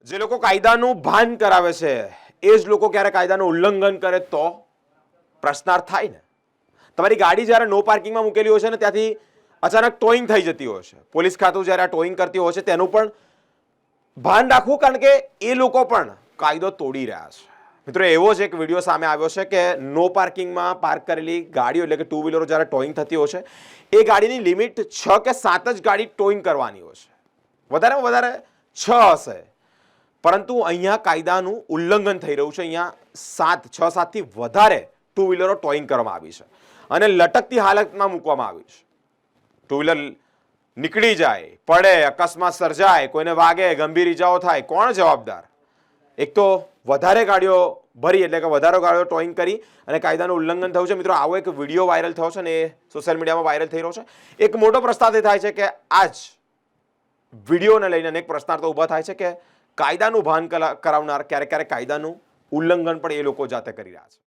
જે લોકો કાયદાનું ભાન કરાવે છે એ જ લોકો ક્યારે કાયદાનું ઉલ્લંઘન કરે તો પ્રશ્નાર્થ થાય ને. તમારી ગાડી જ્યારે નો પાર્કિંગમાં મૂકેલી હોય છે ને ત્યાંથી અચાનક ટોઈંગ થઈ જતી હોય છે, પોલીસ ખાતું જ્યારે આ ટોઈંગ કરતી હોય છે તેનું પણ ભાન રાખવું, કારણ કે એ લોકો પણ કાયદો તોડી રહ્યા છે. મિત્રો, એવો જ એક વિડીયો સામે આવ્યો છે કે નો પાર્કિંગમાં પાર્ક કરેલી ગાડીઓ એટલે કે ટુ વ્હીલરો જ્યારે ટોઈંગ થતી હોય છે એ ગાડીની લિમિટ 6 કે 7 જ ગાડી ટોઈંગ કરવાની હોય છે, વધારેમાં વધારે 6 હશે, પરંતુ અહીંયા કાયદાનું ઉલ્લંઘન થઈ રહ્યું છે. અહીંયા 6-7 થી વધારે ટુ વ્હીલરો ટોઈંગ કરવામાં આવી છે અને લટકતી હાલતમાં મૂકવામાં આવી છે. ટુ વ્હીલર નીકળી જાય, પડે, અકસ્માત સર્જાય, કોઈને વાગે, ગંભીર ઈજાઓ થાય, કોણ જવાબદાર? એક તો વધારે ગાડીઓ ભરી એટલે કે વધારે ગાડીઓ ટોઈંગ કરી અને કાયદાનું ઉલ્લંઘન થયું છે. મિત્રો, આવો એક વિડીયો વાયરલ થયો છે ને એ સોશિયલ મીડિયામાં વાયરલ થઈ રહ્યો છે. એક મોટો પ્રશ્ન થાય છે કે આ જ વિડીયોને લઈને અનેક પ્રશ્નાર્થો તો ઊભા થાય છે કે કાયદાનું ભાન કરાવનાર ક્યારેક કાયદાનું ઉલ્લંઘન પણ એ લોકો જાતે કરી રહ્યા છે.